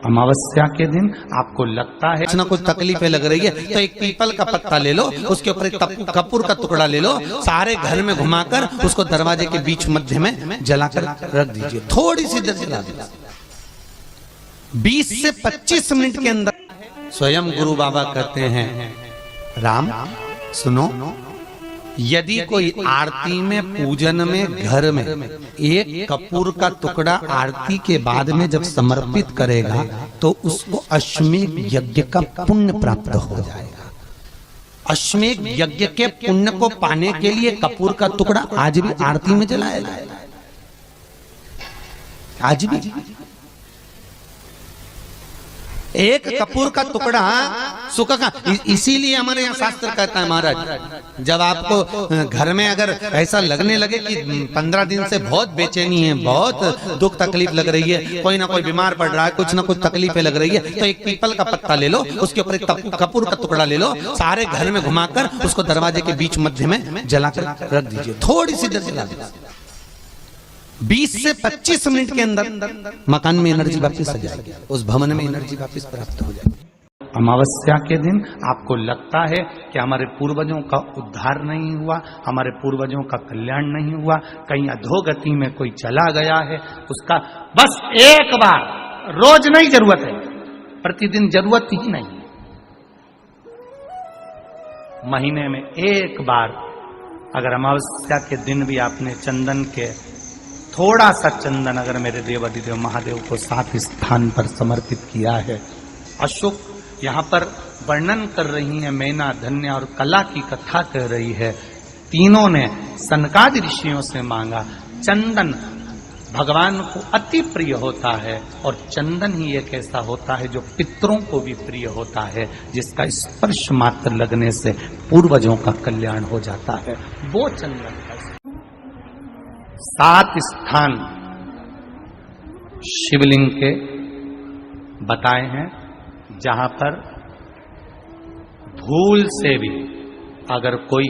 अमावस्या के दिन आपको लगता है कुछ ना कुछ तकलीफें लग रही है, तो एक पीपल का पत्ता ले लो, उसके ऊपर एक कपूर का टुकड़ा ले लो, सारे घर में घुमाकर उसको दरवाजे के बीच मध्य में जलाकर रख दीजिए, थोड़ी सी देर जला दीजिए। 20 से 25 मिनट के अंदर स्वयं गुरु बाबा कहते हैं, राम सुनो, यदि कोई आरती में पुजन में घर में एक कपूर का टुकड़ा आरती के बाद में जब समर्पित करेगा तो उसको अश्वमेध यज्ञ का पुण्य प्राप्त हो जाएगा। अश्वमेध यज्ञ के पुण्य को पाने के लिए कपूर का टुकड़ा आज भी आरती में जलाया जाएगा, आज भी। एक कपूर का टुकड़ा सुख का, इसीलिए हमारे यहाँ शास्त्र कहता है महाराज, जब आपको घर में अगर ऐसा लगने लगे कि 15 दिन से बहुत बेचैनी है, बहुत दुख तकलीफ लग रही है, कोई ना कोई बीमार पड़ रहा है, कुछ ना कुछ तकलीफें लग रही है, तो एक पीपल का पत्ता ले लो, उसके ऊपर एक कपूर का टुकड़ा ले लो, सारे घर में घुमाकर उसको दरवाजे के बीच मध्य में जलाकर रख दीजिए, थोड़ी सी देर जला दीजिए। 20 से 25 मिनट के अंदर मकान में एनर्जी वापस आ जाएगी, उस भवन में एनर्जी वापस प्राप्त हो जाएगी। अमावस्या के दिन आपको लगता है कि हमारे पूर्वजों का उद्धार नहीं हुआ, हमारे पूर्वजों का कल्याण नहीं हुआ, कहीं अधोगति में कोई चला गया है, उसका बस एक बार, रोज नहीं जरूरत है, प्रतिदिन जरूरत ही नहीं, महीने में एक बार अगर अमावस्या के दिन भी आपने चंदन के थोड़ा सा चंदन अगर मेरे देवाधिदेव महादेव को 7 स्थान पर समर्पित किया है। अशोक यहाँ पर वर्णन कर रही है, मैना, धन्य और कला की कथा कह रही है। तीनों ने सनकादि ऋषियों से मांगा। चंदन भगवान को अति प्रिय होता है और चंदन ही एक ऐसा होता है जो पितरों को भी प्रिय होता है, जिसका स्पर्श मात्र लगने से पूर्वजों का कल्याण हो जाता है, वो चंदन है। 7 स्थान शिवलिंग के बताए हैं, जहां पर भूल से भी अगर कोई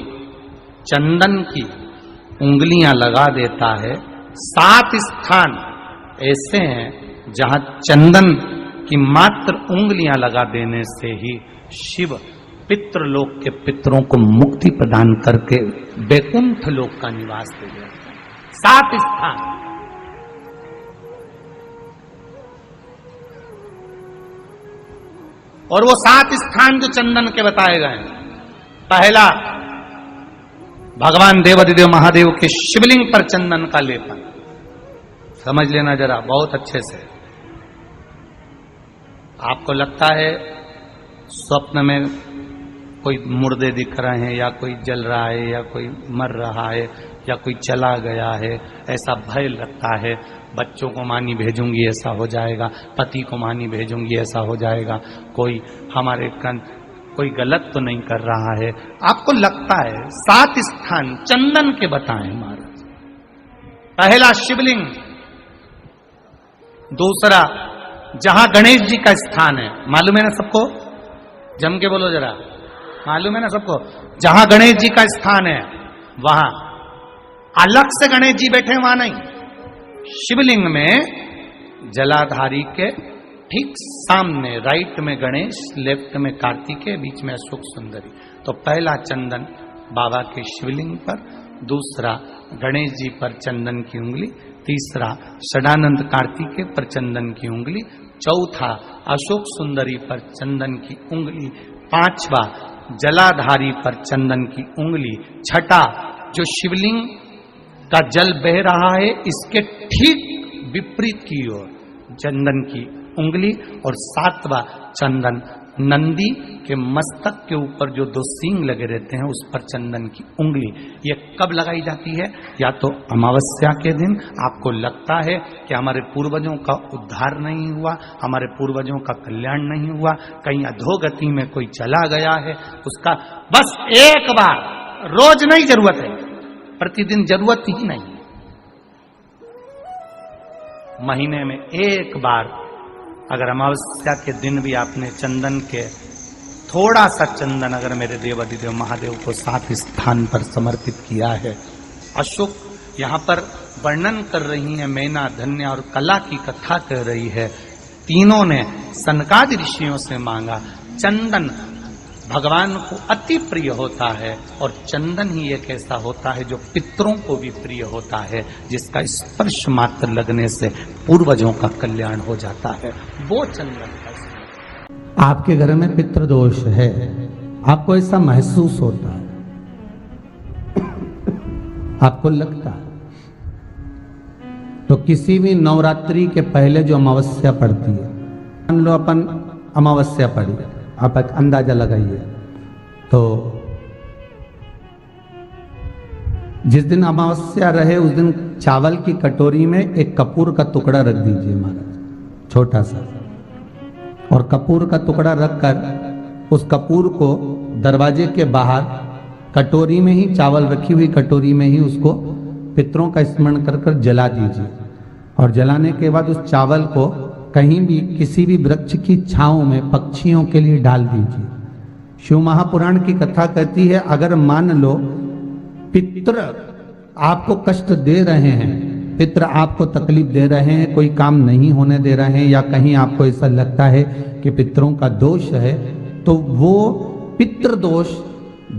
चंदन की उंगलियां लगा देता है, 7 स्थान ऐसे हैं जहां चंदन की मात्र उंगलियां लगा देने से ही शिव पितृलोक के पितरों को मुक्ति प्रदान करके वैकुंठ लोक का निवास दे देते हैं। 7 स्थान। और वो 7 स्थान जो चंदन के बताए गए हैं, पहला भगवान देवाधिदेव महादेव के शिवलिंग पर चंदन का लेपन, समझ लेना जरा बहुत अच्छे से। आपको लगता है स्वप्न में कोई मुर्दे दिख रहे हैं, या कोई जल रहा है, या कोई मर रहा है, या कोई चला गया है, ऐसा भय लगता है, बच्चों को मानी भेजूंगी ऐसा हो जाएगा, पति को मानी भेजूंगी ऐसा हो जाएगा, कोई हमारे कोई गलत तो नहीं कर रहा है, आपको लगता है। 7 स्थान चंदन के बताएं महाराज। पहला शिवलिंग, दूसरा जहां गणेश जी का स्थान है, मालूम है ना सबको, जम के बोलो जरा, मालूम है ना सबको, जहां गणेश जी का स्थान है वहां अलग से गणेश जी बैठे, वहां नहीं, शिवलिंग में जलाधारी के ठीक सामने, राइट में गणेश, लेफ्ट में कार्तिकेय, बीच में अशोक सुंदरी। तो पहला चंदन बाबा के शिवलिंग पर, दूसरा गणेश जी पर चंदन की उंगली, तीसरा षडानंद कार्तिकेय पर चंदन की उंगली, चौथा अशोक सुंदरी पर चंदन की उंगली, पांचवा जलाधारी पर चंदन की उंगली, छठा जो शिवलिंग का जल बह रहा है इसके ठीक विपरीत की ओर चंदन की उंगली, और 7वां चंदन नंदी के मस्तक के ऊपर जो 2 सींग लगे रहते हैं उस पर चंदन की उंगली। ये कब लगाई जाती है? या तो अमावस्या के दिन आपको लगता है कि हमारे पूर्वजों का उद्धार नहीं हुआ, हमारे पूर्वजों का कल्याण नहीं हुआ, कहीं अधोगति में कोई चला गया है, उसका बस एक बार, रोज नहीं जरूरत है, प्रतिदिन जरूरत ही नहीं, महीने में एक बार अगर अमावस्या के दिन भी आपने चंदन के थोड़ा सा चंदन अगर मेरे देवाधिदेव महादेव को 7 स्थान पर समर्पित किया है। अशोक यहाँ पर वर्णन कर रही है, मैना, धन्य और कला की कथा कह रही है। तीनों ने सनकादि ऋषियों से मांगा। चंदन भगवान को अति प्रिय होता है और चंदन ही एक ऐसा होता है जो पितरों को भी प्रिय होता है, जिसका स्पर्श मात्र लगने से पूर्वजों का कल्याण हो जाता है, वो चंदन का। आपके घर में पितृदोष है, आपको ऐसा महसूस होता है, आपको लगता है, तो किसी भी नवरात्रि के पहले जो अमावस्या पड़ती है, मान लो अपन अमावस्या पड़ी, आप एक अंदाजा लगाइए, तो जिस दिन अमावस्या रहे उस दिन चावल की कटोरी में एक कपूर का टुकड़ा रख दीजिए महाराज, छोटा सा, और कपूर का टुकड़ा रखकर उस कपूर को दरवाजे के बाहर कटोरी में ही, चावल रखी हुई कटोरी में ही उसको पितरों का स्मरण कर कर जला दीजिए। और जलाने के बाद उस चावल को कहीं भी किसी भी वृक्ष की छांव में पक्षियों के लिए डाल दीजिए। शिव महापुराण की कथा कहती है, अगर मान लो पितृ आपको कष्ट दे रहे हैं, पितृ आपको तकलीफ दे रहे हैं, कोई काम नहीं होने दे रहे हैं, या कहीं आपको ऐसा लगता है कि पितरों का दोष है, तो वो पितृदोष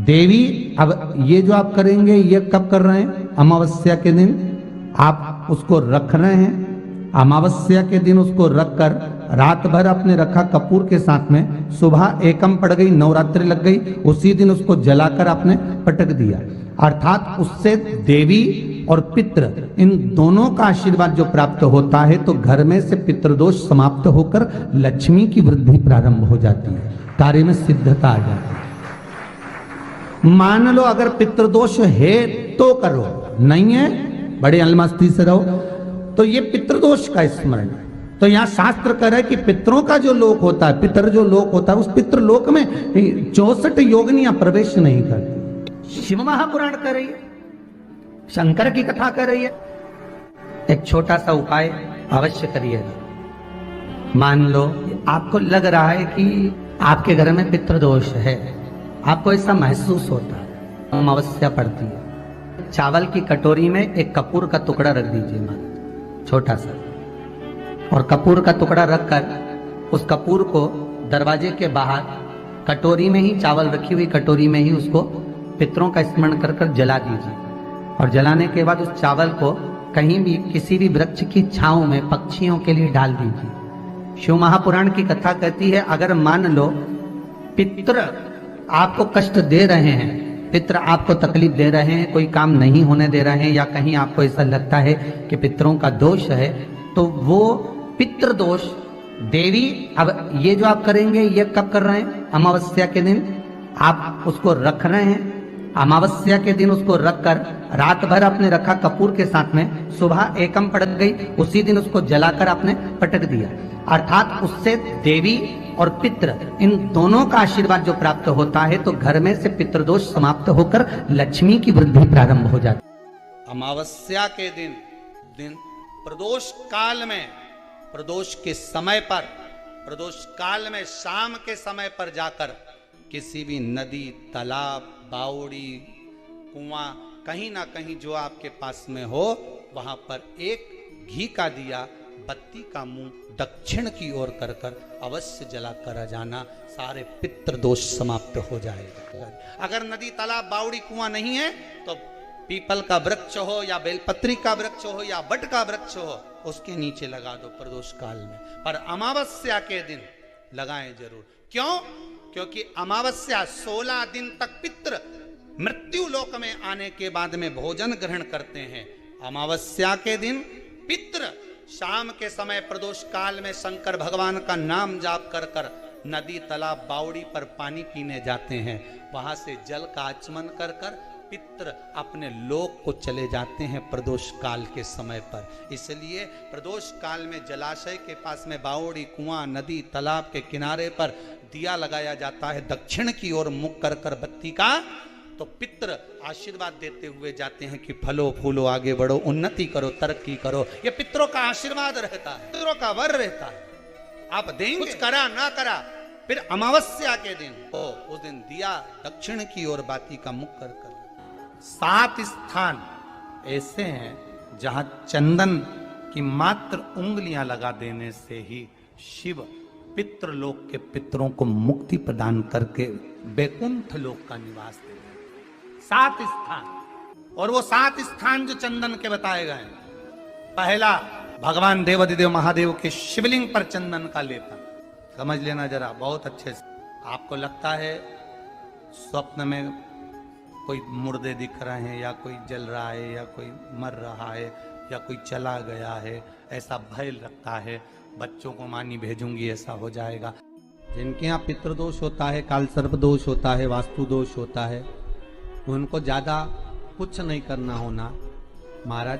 देवी, अब ये जो आप करेंगे ये कब कर रहे हैं? अमावस्या के दिन आप उसको रख रहे हैं। अमावस्या के दिन उसको रखकर रात भर अपने रखा कपूर के साथ में, सुबह एकम पड़ गई, नवरात्रि लग गई, उसी दिन उसको जलाकर आपने पटक दिया। अर्थात उससे देवी और पितृ इन दोनों का आशीर्वाद जो प्राप्त होता है, तो घर में से पितृदोष समाप्त होकर लक्ष्मी की वृद्धि प्रारंभ हो जाती है, कार्य में सिद्धता आ जाती है। मान लो अगर पितृदोष है तो करो, नहीं है बड़े अलमस्ती से रहो, तो ये पितृदोष का स्मरण। तो यहाँ शास्त्र कह रहा है कि पितरों का जो लोक होता है, पितर जो लोक होता है, उस पितृलोक में 64 योगिनियां प्रवेश नहीं करती। शिव महापुराण कर रही है, शंकर की कथा कर रही है। एक छोटा सा उपाय अवश्य करिएगा। मान लो आपको लग रहा है कि आपके घर में पितृदोष है, आपको ऐसा महसूस होता है, अमावस्या पड़ती है, चावल की कटोरी में एक कपूर का टुकड़ा रख दीजिए महाराज, छोटा सा, और कपूर का टुकड़ा रखकर उस कपूर को दरवाजे के बाहर कटोरी में ही, चावल रखी हुई कटोरी में ही उसको पितरों का स्मरण कर कर जला दीजिए। और जलाने के बाद उस चावल को कहीं भी किसी भी वृक्ष की छांव में पक्षियों के लिए डाल दीजिए। शिव महापुराण की कथा कहती है, अगर मान लो पितृ आपको कष्ट दे रहे हैं, पितृ आपको तकलीफ दे रहे हैं, कोई काम नहीं होने दे रहे हैं, या कहीं आपको ऐसा लगता है कि पितरों का दोष है, तो वो पितृदोष देवी, अब ये जो आप करेंगे ये कब कर रहे हैं? अमावस्या के दिन आप उसको रख रहे हैं। अमावस्या के दिन उसको रखकर रात भर आपने रखा कपूर के साथ में, सुबह एकम पड़ गई, उसी दिन उसको जलाकर आपने पटक दिया। अर्थात उससे देवी और पितृ इन दोनों का आशीर्वाद जो प्राप्त होता है, तो घर में से पितृदोष समाप्त होकर लक्ष्मी की वृद्धि प्रारंभ हो जाती है। अमावस्या के दिन प्रदोष काल में, प्रदोष के समय पर, प्रदोष काल में शाम के समय पर जाकर किसी भी नदी, तालाब, बावड़ी, कुआं, कहीं ना कहीं जो आपके पास में हो, वहां पर एक घी का दिया, बत्ती का मुंह दक्षिण की ओर कर कर अवश्य जला कर जाना, सारे पितृदोष समाप्त हो जाएगा। अगर नदी, तालाब, बावड़ी, कुआं नहीं है तो पीपल का वृक्ष हो या बेलपत्री का वृक्ष हो या बट का वृक्ष हो, उसके नीचे लगा दो प्रदोष काल में। पर अमावस्या के दिन लगाएं जरूर। क्यों? क्योंकि अमावस्या 16 दिन तक पितृ मृत्यु लोक में आने के बाद में भोजन ग्रहण करते हैं। अमावस्या के दिन पितृ शाम के समय प्रदोष काल में शंकर भगवान का नाम जाप कर कर नदी, तालाब, बावड़ी पर पानी पीने जाते हैं। वहां से जल का आचमन कर कर पितृ अपने लोक को चले जाते हैं प्रदोष काल के समय पर। इसलिए प्रदोष काल में जलाशय के पास में बावड़ी, कुआं, नदी, तालाब के किनारे पर दिया लगाया जाता है दक्षिण की ओर मुख कर कर बत्ती का, तो पितृ आशीर्वाद देते हुए जाते हैं कि फलो फूलो, आगे बढ़ो, उन्नति करो, तरक्की करो। ये पितरों का आशीर्वाद रहता है, पितरों का वर रहता है। आप देंगे, कुछ करा ना करा, फिर अमावस्या के दिन उस दिन दिया दक्षिण की ओर बाती का मुख कर कर। 7 स्थान ऐसे हैं जहां चंदन की मात्र उंगलियां लगा देने से ही शिव पितृलोक के पितरों को मुक्ति प्रदान करके वैकुंठ लोक का निवास दे रहे। 7 स्थान, और वो 7 स्थान जो चंदन के बताए गए, पहला भगवान देवाधिदेव महादेव के शिवलिंग पर चंदन का लेपन। समझ लेना जरा बहुत अच्छे से। आपको लगता है स्वप्न में कोई मुर्दे दिख रहे हैं, या कोई जल रहा है, या कोई मर रहा है, या कोई चला गया है, ऐसा भय लगता है। बच्चों को मानी भेजूंगी ऐसा हो जाएगा। जिनके यहाँ पितृदोष होता है, काल सर्प दोष होता है, वास्तु दोष होता है, उनको ज्यादा कुछ नहीं करना होना। महाराज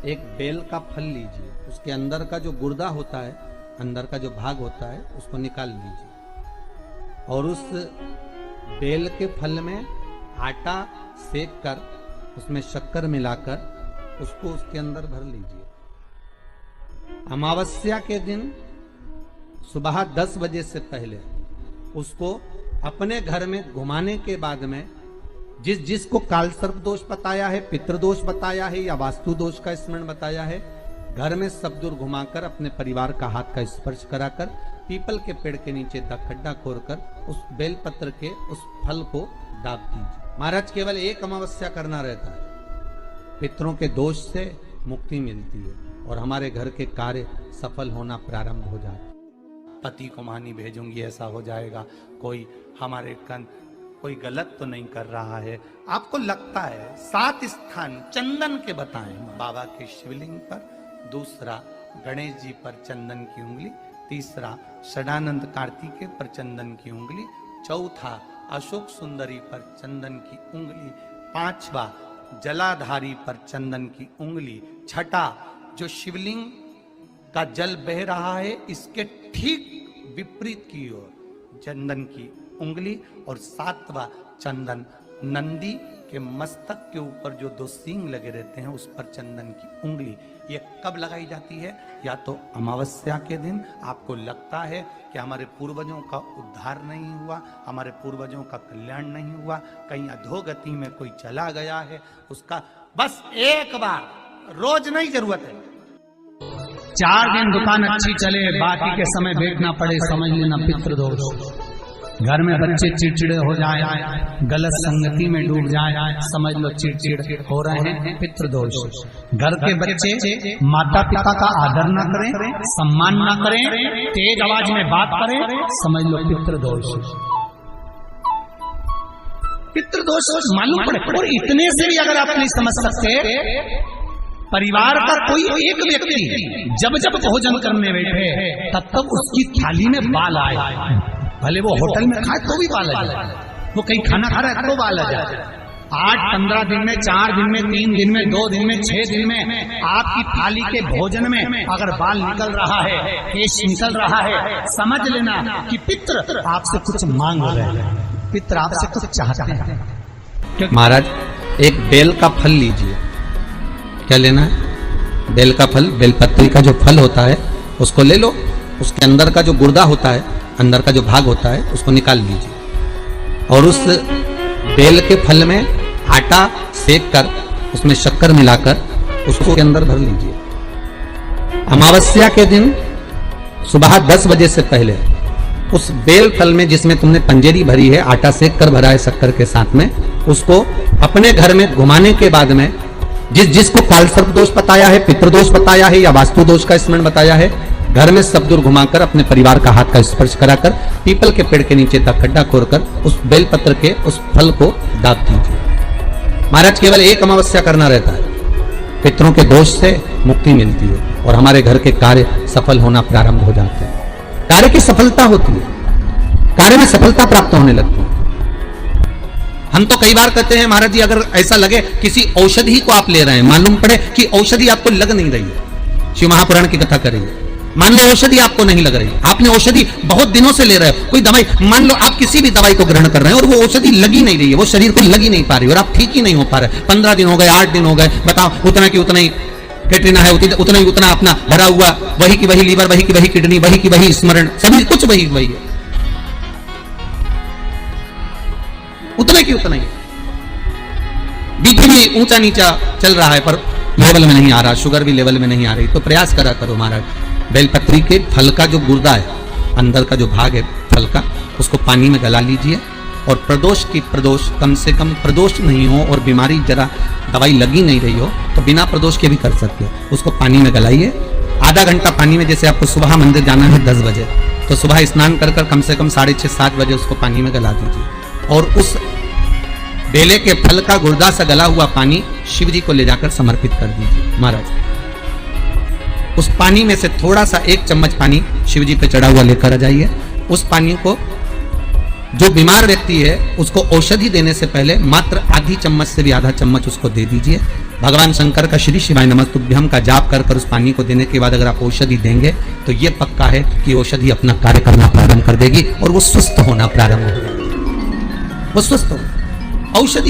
एक बेल का फल लीजिए, उसके अंदर का जो गुर्दा होता है, अंदर का जो भाग होता है, उसको निकाल लीजिए और उस बेल के फल में आटा सेक कर उसमें शक्कर मिलाकर उसको उसके अंदर भर लीजिए। अमावस्या के दिन सुबह 10 बजे से पहले उसको अपने घर में घुमाने के बाद में जिसको काल सर्प दोष बताया है, पितृदोष बताया है, या वास्तु दोष का स्मरण बताया है, घर में सब दूर घुमाकर अपने परिवार का हाथ का स्पर्श कराकर पीपल के पेड़ के नीचे खड्डा खोदकर उस बेलपत्र के उस फल को दाब दीजिए। महाराज केवल एक अमावस्या करना रहता है, पितरों के दोष से मुक्ति मिलती है और हमारे घर के कार्य सफल होना प्रारंभ हो जाता है। पति को मानी भेजूंगी ऐसा हो जाएगा। कोई हमारे कोई गलत तो नहीं कर रहा है। आपको लगता है 7 स्थान चंदन के बताएं, बाबा के शिवलिंग पर, दूसरा गणेश जी पर चंदन की उंगली, तीसरा षडानंद कार्तिकेय पर चंदन की उंगली, चौथा अशोक सुंदरी पर चंदन की उंगली, 5वां जलाधारी पर चंदन की उंगली, छठा जो शिवलिंग का जल बह रहा है इसके ठीक विपरीत की ओर चंदन की उंगली, और 7वां चंदन नंदी के मस्तक के ऊपर जो 2 सींग लगे रहते हैं उस पर चंदन की उंगली। ये कब लगाई जाती है? या तो अमावस्या के दिन आपको लगता है कि हमारे पूर्वजों का उद्धार नहीं हुआ, हमारे पूर्वजों का कल्याण नहीं हुआ, कहीं अधोगति में कोई चला गया है, उसका बस एक बार, रोज नहीं जरूरत है, 4 दिन दुकान अच्छी चले, बाकी के समय देखना पड़े, समझ लेना पितृदोष। घर में बच्चे चिड़चिड़े हो जाए, गलत संगति में डूब जाए, समझ लो चिड़चिड़ हो रहे हैं, पितृदोष। घर के बच्चे माता पिता का आदर ना करें, सम्मान ना करें, तेज आवाज में बात करें, समझ लो पितृदोष। पितृदोष मालूम पड़े। और इतने से भी अगर आप नहीं समझ सकते, परिवार का कोई एक व्यक्ति जब जब भोजन करने बैठे तब तब उसकी थाली में बाल आए, भले वो होटल में खाए तो भी बाल आ जाए, वो कहीं खाना खा रहा है तो बाल आ जाए। 8-15 दिन में, 4 दिन में, 3 दिन में, 2 दिन में, 6 दिन में आपकी थाली के भोजन में अगर बाल निकल रहा है, केश निकल रहा है, समझ लेना कि पितृ आपसे कुछ मांग रहे हैं, पितृ आपसे कुछ चाहते हैं। महाराज एक बेल का फल लीजिए। क्या लेना है? बेल का फल, बेलपत्री का जो फल होता है उसको ले लो, उसके अंदर का जो गुर्दा होता है, अंदर का जो भाग होता है, उसको निकाल लीजिए और उस बेल के फल में आटा सेक कर उसमें शक्कर मिलाकर उसको के अंदर भर लीजिए। अमावस्या के दिन सुबह 10 बजे से पहले उस बेल फल में जिसमें तुमने पंजेरी भरी है, आटा सेक कर भरा है शक्कर के साथ में, उसको अपने घर में घुमाने के बाद में जिसको काल सर्प दोष बताया है, पितृदोष बताया है, या वास्तु दोष का स्मरण बताया है, घर में सब दूर घुमाकर अपने परिवार का हाथ का स्पर्श कराकर पीपल के पेड़ के नीचे तक खड्डा खोदकर उस बेलपत्र के उस फल को दाब दीजिए। महाराज केवल एक अमावस्या करना रहता है, पितरों के दोष से मुक्ति मिलती है और हमारे घर के कार्य सफल होना प्रारंभ हो जाते हैं। कार्य की सफलता होती है, कार्य में सफलता प्राप्त होने लगती है। हम तो कई बार कहते हैं महाराज जी, अगर ऐसा लगे किसी औषधि को आप ले रहे हैं, मालूम पड़े कि औषधि आपको लग नहीं रही है, शिव महापुराण की कथा करेंगे, मान लो औषधि आपको नहीं लग रही, आपने औषधि बहुत दिनों से ले रहे हो, कोई दवाई, मान लो आप किसी भी दवाई को ग्रहण कर रहे हैं और वो औषधि लगी नहीं रही है, वो शरीर को लगी नहीं पा रही और आप ठीक ही नहीं हो पा रहे, 15 दिन हो गए, 8 दिन हो गए, बताओ उतना की उतना ही कैटरीना है, उतना ही उतना अपना भरा हुआ, वही की वही लीवर, वही की वही किडनी, वही की वही स्मरण, सभी कुछ वही वही है, उतने की उतना ही। बीपी भी ऊंचा नीचा चल रहा है पर लेवल में नहीं आ रहा, शुगर भी लेवल में नहीं आ रही, तो प्रयास करा करो महाराज, बेलपत्री के फल का जो गुर्दा है, अंदर का जो भाग है फल का, उसको पानी में गला लीजिए और प्रदोष कम से कम प्रदोष नहीं हो और बीमारी जरा दवाई लगी नहीं रही हो तो बिना प्रदोष के भी कर सकते हो। उसको पानी में गलाइए आधा घंटा पानी में। जैसे आपको सुबह मंदिर जाना है 10 बजे, तो सुबह स्नान कर कम से कम 6:30-7 बजे उसको पानी में गला दीजिए और उस बेले के फल का गुर्दा से गला हुआ पानी शिव जी को ले जाकर समर्पित कर दीजिए। महाराज उस पानी में से थोड़ा सा 1 चम्मच पानी शिव जी पे चढ़ा हुआ लेकर आ जाइए। उस पानी को जो बीमार व्यक्ति है उसको औषधि देने से पहले मात्र आधी चम्मच से भी आधा चम्मच उसको दे दीजिए। भगवान शंकर का श्री शिवाय नमस्तुभ्यम का जाप कर उस पानी को देने के बाद अगर आप औषधि देंगे तो ये पक्का है कि औषधि अपना कार्य करना प्रारंभ कर देगी और वो स्वस्थ होना प्रारंभ हो जाएगी। वो स्वस्थ हो औषधि